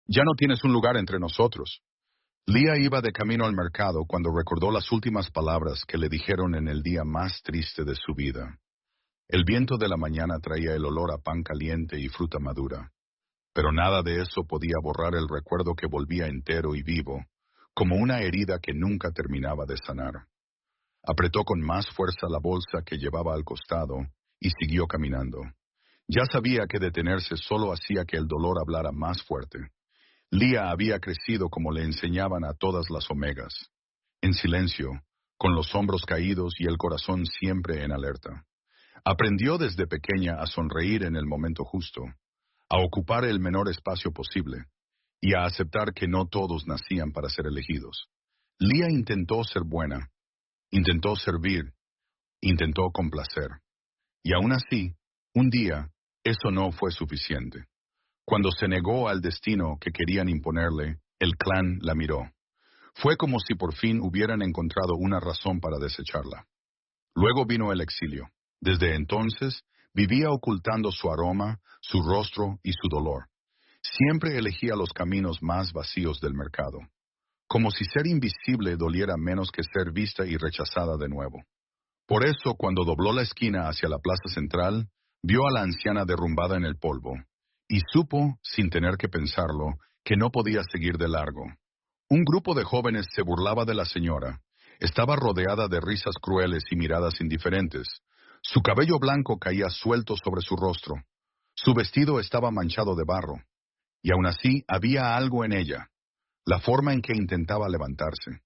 Ya no tienes un lugar entre nosotros. Leah iba de camino al mercado cuando recordó las últimas palabras que le dijeron en el día más triste de su vida. El viento de la mañana traía el olor a pan caliente y fruta madura, pero nada de eso podía borrar el recuerdo que volvía entero y vivo, como una herida que nunca terminaba de sanar. Apretó con más fuerza la bolsa que llevaba al costado y siguió caminando. Ya sabía que detenerse solo hacía que el dolor hablara más fuerte. Leah había crecido como le enseñaban a todas las omegas, en silencio, con los hombros caídos y el corazón siempre en alerta. Aprendió desde pequeña a sonreír en el momento justo, a ocupar el menor espacio posible y a aceptar que no todos nacían para ser elegidos. Leah intentó ser buena, intentó servir, intentó complacer. Y aún así, un día, eso no fue suficiente. Cuando se negó al destino que querían imponerle, el clan la miró. Fue como si por fin hubieran encontrado una razón para desecharla. Luego vino el exilio. Desde entonces, vivía ocultando su aroma, su rostro y su dolor. Siempre elegía los caminos más vacíos del mercado, como si ser invisible doliera menos que ser vista y rechazada de nuevo. Por eso, cuando dobló la esquina hacia la plaza central, vio a la anciana derrumbada en el polvo, y supo, sin tener que pensarlo, que no podía seguir de largo. Un grupo de jóvenes se burlaba de la señora. Estaba rodeada de risas crueles y miradas indiferentes. Su cabello blanco caía suelto sobre su rostro. Su vestido estaba manchado de barro. Y aún así había algo en ella. La forma en que intentaba levantarse.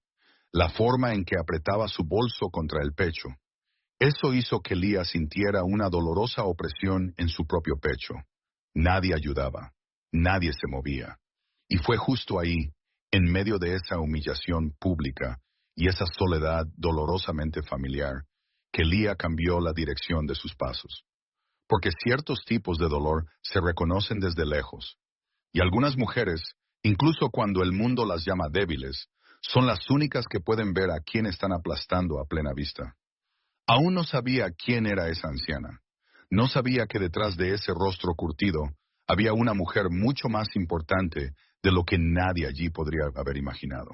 La forma en que apretaba su bolso contra el pecho. Eso hizo que Leah sintiera una dolorosa opresión en su propio pecho. Nadie ayudaba. Nadie se movía. Y fue justo ahí, en medio de esa humillación pública y esa soledad dolorosamente familiar, que Leah cambió la dirección de sus pasos. Porque ciertos tipos de dolor se reconocen desde lejos. Y algunas mujeres, incluso cuando el mundo las llama débiles, son las únicas que pueden ver a quién están aplastando a plena vista. Aún no sabía quién era esa anciana. No sabía que detrás de ese rostro curtido había una mujer mucho más importante de lo que nadie allí podría haber imaginado.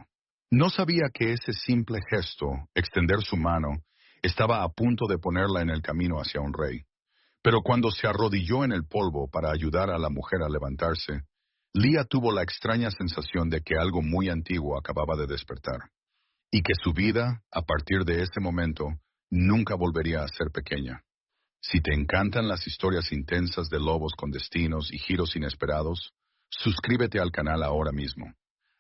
No sabía que ese simple gesto, extender su mano, estaba a punto de ponerla en el camino hacia un rey. Pero cuando se arrodilló en el polvo para ayudar a la mujer a levantarse, Leah tuvo la extraña sensación de que algo muy antiguo acababa de despertar, y que su vida, a partir de ese momento, nunca volvería a ser pequeña. Si te encantan las historias intensas de lobos con destinos y giros inesperados, suscríbete al canal ahora mismo.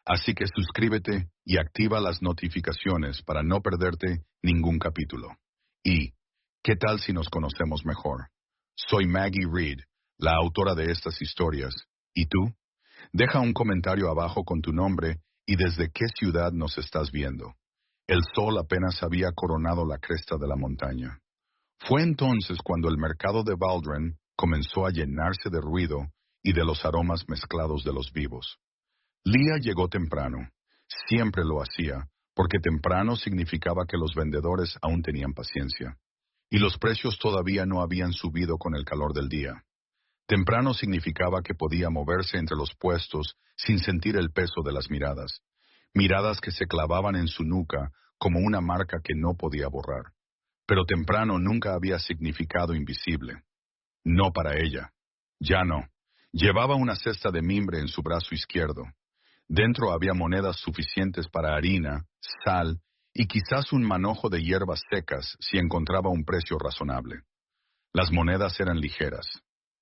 Así que suscríbete y activa las notificaciones para no perderte ningún capítulo. Y, ¿qué tal si nos conocemos mejor? Soy Maggie Reed, la autora de estas historias. ¿Y tú? Deja un comentario abajo con tu nombre y desde qué ciudad nos estás viendo. El sol apenas había coronado la cresta de la montaña. Fue entonces cuando el mercado de Baldwin comenzó a llenarse de ruido y de los aromas mezclados de los vivos. Leah llegó temprano. Siempre lo hacía, porque temprano significaba que los vendedores aún tenían paciencia, y los precios todavía no habían subido con el calor del día. Temprano significaba que podía moverse entre los puestos sin sentir el peso de las miradas, miradas que se clavaban en su nuca como una marca que no podía borrar. Pero temprano nunca había significado invisible. No para ella. Ya no. Llevaba una cesta de mimbre en su brazo izquierdo. Dentro había monedas suficientes para harina, sal y quizás un manojo de hierbas secas si encontraba un precio razonable. Las monedas eran ligeras.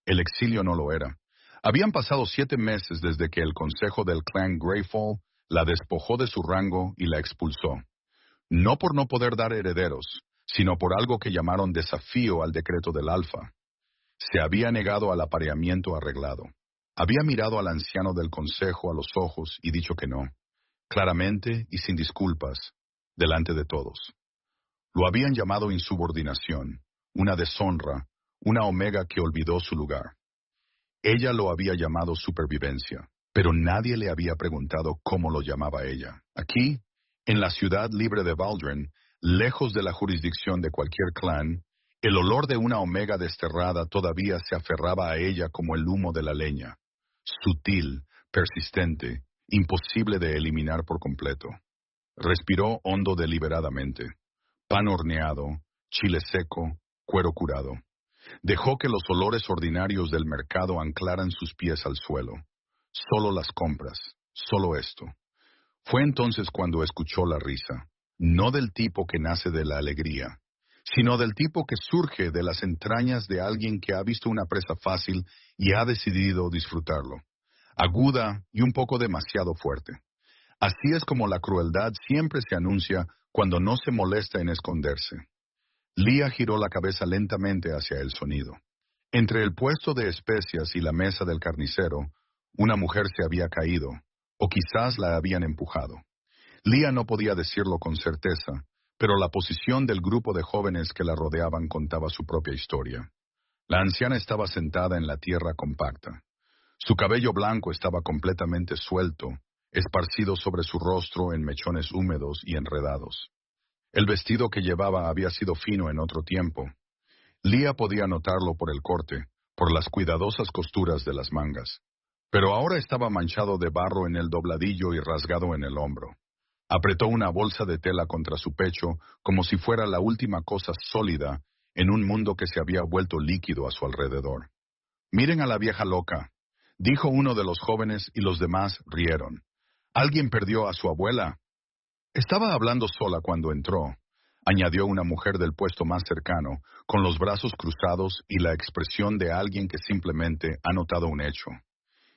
El exilio no lo era. Habían pasado 7 meses desde que el consejo del clan Greyfall la despojó de su rango y la expulsó. No por no poder dar herederos, sino por algo que llamaron desafío al decreto del Alfa. Se había negado al apareamiento arreglado. Había mirado al anciano del consejo a los ojos y dicho que no, claramente y sin disculpas, delante de todos. Lo habían llamado insubordinación, una deshonra, una omega que olvidó su lugar. Ella lo había llamado supervivencia, pero nadie le había preguntado cómo lo llamaba ella. Aquí, en la ciudad libre de Baldwin, lejos de la jurisdicción de cualquier clan, el olor de una omega desterrada todavía se aferraba a ella como el humo de la leña, sutil, persistente, imposible de eliminar por completo. Respiró hondo deliberadamente. Pan horneado, chile seco, cuero curado. Dejó que los olores ordinarios del mercado anclaran sus pies al suelo. Solo las compras, solo esto. Fue entonces cuando escuchó la risa, no del tipo que nace de la alegría, sino del tipo que surge de las entrañas de alguien que ha visto una presa fácil y ha decidido disfrutarlo. Aguda y un poco demasiado fuerte. Así es como la crueldad siempre se anuncia cuando no se molesta en esconderse. Leah giró la cabeza lentamente hacia el sonido. Entre el puesto de especias y la mesa del carnicero, una mujer se había caído, o quizás la habían empujado. Leah no podía decirlo con certeza, pero la posición del grupo de jóvenes que la rodeaban contaba su propia historia. La anciana estaba sentada en la tierra compacta. Su cabello blanco estaba completamente suelto, esparcido sobre su rostro en mechones húmedos y enredados. El vestido que llevaba había sido fino en otro tiempo. Leah podía notarlo por el corte, por las cuidadosas costuras de las mangas. Pero ahora estaba manchado de barro en el dobladillo y rasgado en el hombro. Apretó una bolsa de tela contra su pecho como si fuera la última cosa sólida en un mundo que se había vuelto líquido a su alrededor. «Miren a la vieja loca», dijo uno de los jóvenes y los demás rieron. «¿Alguien perdió a su abuela?» Estaba hablando sola cuando entró, añadió una mujer del puesto más cercano, con los brazos cruzados y la expresión de alguien que simplemente ha notado un hecho.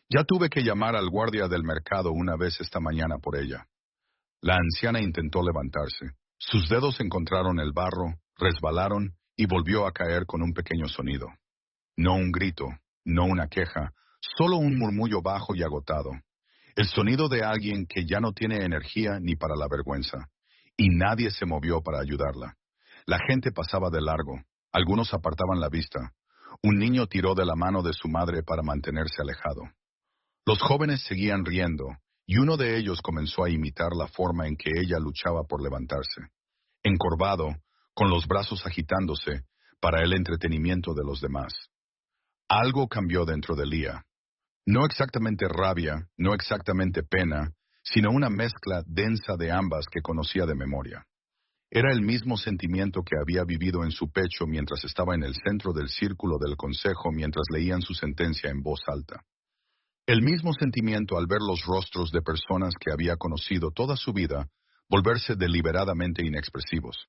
«Ya tuve que llamar al guardia del mercado una vez esta mañana por ella». La anciana intentó levantarse. Sus dedos encontraron el barro, resbalaron y volvió a caer con un pequeño sonido. No un grito, no una queja, solo un murmullo bajo y agotado. El sonido de alguien que ya no tiene energía ni para la vergüenza. Y nadie se movió para ayudarla. La gente pasaba de largo. Algunos apartaban la vista. Un niño tiró de la mano de su madre para mantenerse alejado. Los jóvenes seguían riendo, y uno de ellos comenzó a imitar la forma en que ella luchaba por levantarse. Encorvado, con los brazos agitándose, para el entretenimiento de los demás. Algo cambió dentro de Leah. No exactamente rabia, no exactamente pena, sino una mezcla densa de ambas que conocía de memoria. Era el mismo sentimiento que había vivido en su pecho mientras estaba en el centro del círculo del consejo mientras leían su sentencia en voz alta. El mismo sentimiento al ver los rostros de personas que había conocido toda su vida volverse deliberadamente inexpresivos.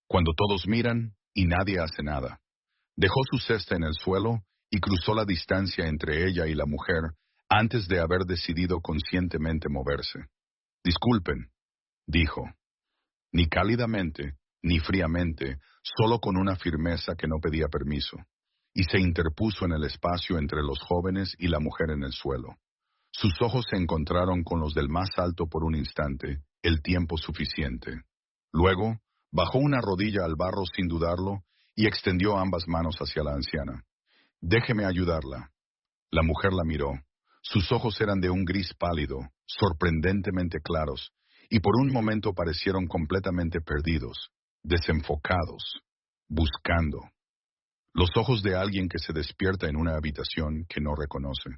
Cuando todos miran y nadie hace nada. Dejó su cesta en el suelo y cruzó la distancia entre ella y la mujer antes de haber decidido conscientemente moverse. «Disculpen», dijo. Ni cálidamente, ni fríamente, solo con una firmeza que no pedía permiso, y se interpuso en el espacio entre los jóvenes y la mujer en el suelo. Sus ojos se encontraron con los del más alto por un instante, el tiempo suficiente. Luego, bajó una rodilla al barro sin dudarlo y extendió ambas manos hacia la anciana. «Déjeme ayudarla». La mujer la miró. Sus ojos eran de un gris pálido, sorprendentemente claros, y por un momento parecieron completamente perdidos, desenfocados, buscando. Los ojos de alguien que se despierta en una habitación que no reconoce.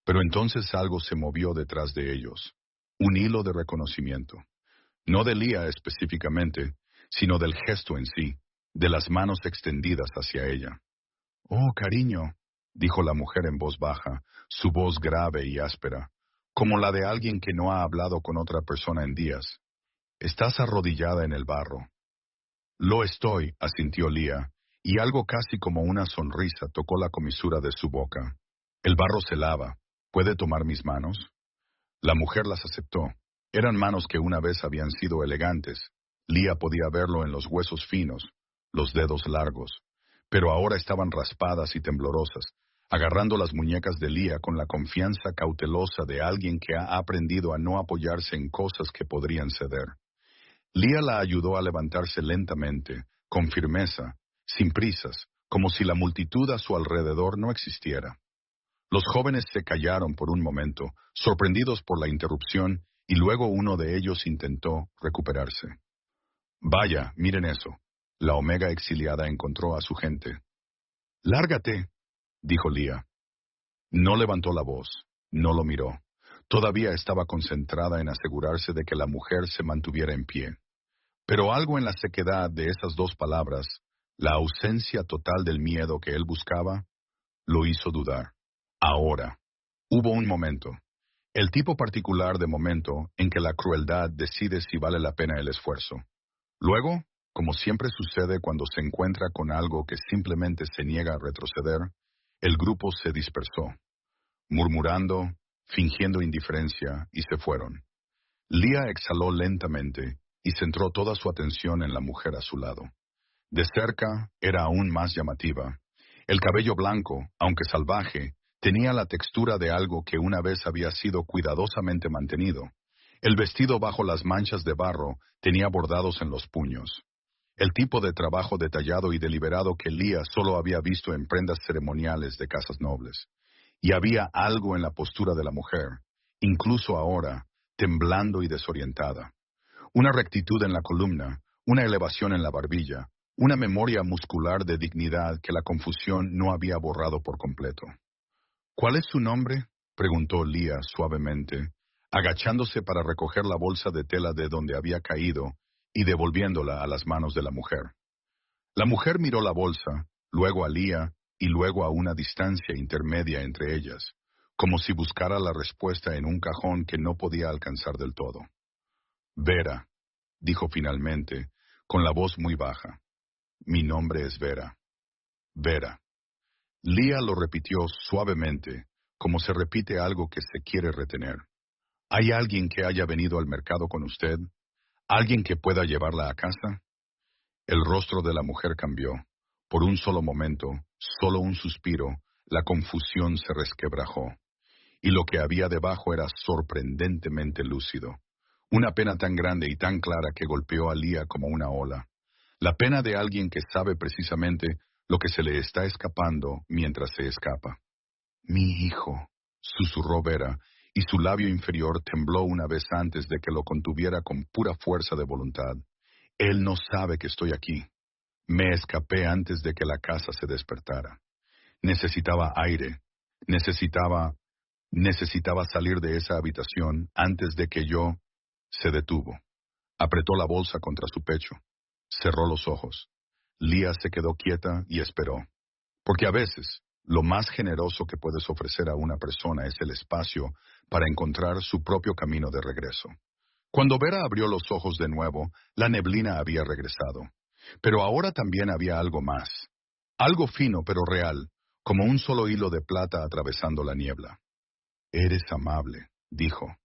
Pero entonces algo se movió detrás de ellos. Un hilo de reconocimiento. No de Leah específicamente, sino del gesto en sí, de las manos extendidas hacia ella. «Oh, cariño», dijo la mujer en voz baja, su voz grave y áspera, como la de alguien que no ha hablado con otra persona en días. «Estás arrodillada en el barro». «Lo estoy», asintió Leah, y algo casi como una sonrisa tocó la comisura de su boca. «El barro se lava. ¿Puede tomar mis manos?» La mujer las aceptó. Eran manos que una vez habían sido elegantes. Leah podía verlo en los huesos finos, los dedos largos. Pero ahora estaban raspadas y temblorosas, agarrando las muñecas de Leah con la confianza cautelosa de alguien que ha aprendido a no apoyarse en cosas que podrían ceder. Leah la ayudó a levantarse lentamente, con firmeza, sin prisas, como si la multitud a su alrededor no existiera. Los jóvenes se callaron por un momento, sorprendidos por la interrupción, y luego uno de ellos intentó recuperarse. «Vaya, miren eso». La Omega exiliada encontró a su gente. «Lárgate», dijo Leah. No levantó la voz, no lo miró. Todavía estaba concentrada en asegurarse de que la mujer se mantuviera en pie. Pero algo en la sequedad de esas dos palabras, la ausencia total del miedo que él buscaba, lo hizo dudar. Ahora, hubo un momento, el tipo particular de momento en que la crueldad decide si vale la pena el esfuerzo. Luego, como siempre sucede cuando se encuentra con algo que simplemente se niega a retroceder, el grupo se dispersó, murmurando, fingiendo indiferencia, y se fueron. Leah exhaló lentamente y centró toda su atención en la mujer a su lado. De cerca era aún más llamativa. El cabello blanco, aunque salvaje, tenía la textura de algo que una vez había sido cuidadosamente mantenido. El vestido bajo las manchas de barro tenía bordados en los puños. El tipo de trabajo detallado y deliberado que Leah solo había visto en prendas ceremoniales de casas nobles. Y había algo en la postura de la mujer, incluso ahora, temblando y desorientada. Una rectitud en la columna, una elevación en la barbilla, una memoria muscular de dignidad que la confusión no había borrado por completo. ¿Cuál es su nombre?, preguntó Leah suavemente, agachándose para recoger la bolsa de tela de donde había caído y devolviéndola a las manos de la mujer. La mujer miró la bolsa, luego a Leah y luego a una distancia intermedia entre ellas, como si buscara la respuesta en un cajón que no podía alcanzar del todo. Vera, dijo finalmente, con la voz muy baja. Mi nombre es Vera. Vera. Leah lo repitió suavemente, como se repite algo que se quiere retener. ¿Hay alguien que haya venido al mercado con usted? ¿Alguien que pueda llevarla a casa? El rostro de la mujer cambió. Por un solo momento, solo un suspiro, la confusión se resquebrajó. Y lo que había debajo era sorprendentemente lúcido. Una pena tan grande y tan clara que golpeó a Leah como una ola. La pena de alguien que sabe precisamente lo que se le está escapando mientras se escapa. Mi hijo, susurró Vera, y su labio inferior tembló una vez antes de que lo contuviera con pura fuerza de voluntad. Él no sabe que estoy aquí. Me escapé antes de que la casa se despertara. Necesitaba aire. Necesitaba salir de esa habitación antes de que yo... Se detuvo. Apretó la bolsa contra su pecho. Cerró los ojos. Leah se quedó quieta y esperó. Porque a veces, lo más generoso que puedes ofrecer a una persona es el espacio para encontrar su propio camino de regreso. Cuando Vera abrió los ojos de nuevo, la neblina había regresado. Pero ahora también había algo más. Algo fino pero real, como un solo hilo de plata atravesando la niebla. Eres amable, dijo.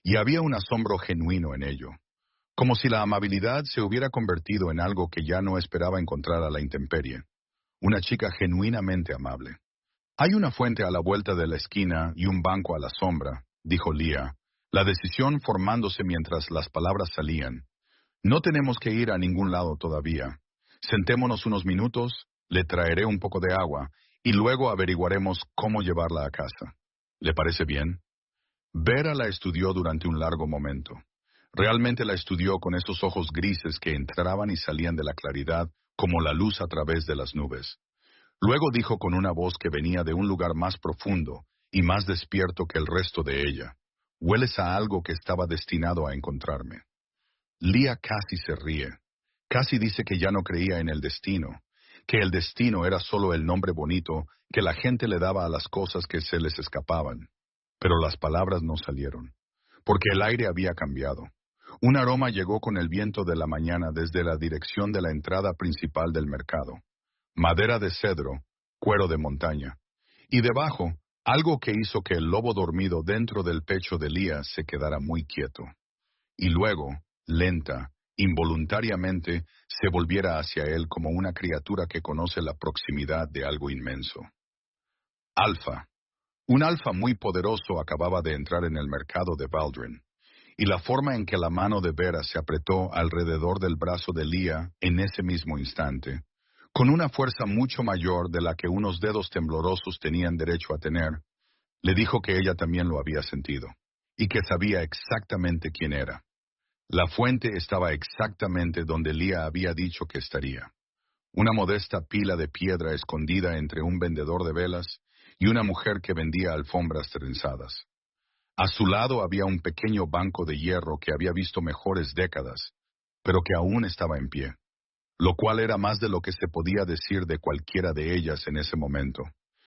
Y había un asombro genuino en ello. Como si la amabilidad se hubiera convertido en algo que ya no esperaba encontrar a la intemperie. Una chica genuinamente amable. Hay una fuente a la vuelta de la esquina y un banco a la sombra, dijo Leah, la decisión formándose mientras las palabras salían. No tenemos que ir a ningún lado todavía. Sentémonos unos minutos, le traeré un poco de agua, y luego averiguaremos cómo llevarla a casa. ¿Le parece bien? Vera la estudió durante un largo momento. Realmente la estudió con esos ojos grises que entraban y salían de la claridad como la luz a través de las nubes. Luego dijo con una voz que venía de un lugar más profundo y más despierto que el resto de ella. Hueles a algo que estaba destinado a encontrarme. Leah casi se ríe. Casi dice que ya no creía en el destino, que el destino era solo el nombre bonito que la gente le daba a las cosas que se les escapaban. Pero las palabras no salieron, porque el aire había cambiado. Un aroma llegó con el viento de la mañana desde la dirección de la entrada principal del mercado. Madera de cedro, cuero de montaña. Y debajo, algo que hizo que el lobo dormido dentro del pecho de Leah se quedara muy quieto. Y luego, lenta, involuntariamente, se volviera hacia él como una criatura que conoce la proximidad de algo inmenso. Alfa. Un alfa muy poderoso acababa de entrar en el mercado de Baldwin, y la forma en que la mano de Vera se apretó alrededor del brazo de Leah en ese mismo instante, con una fuerza mucho mayor de la que unos dedos temblorosos tenían derecho a tener, le dijo que ella también lo había sentido, y que sabía exactamente quién era. La fuente estaba exactamente donde Leah había dicho que estaría. Una modesta pila de piedra escondida entre un vendedor de velas y una mujer que vendía alfombras trenzadas. A su lado había un pequeño banco de hierro que había visto mejores décadas, pero que aún estaba en pie, lo cual era más de lo que se podía decir de cualquiera de ellas en ese momento.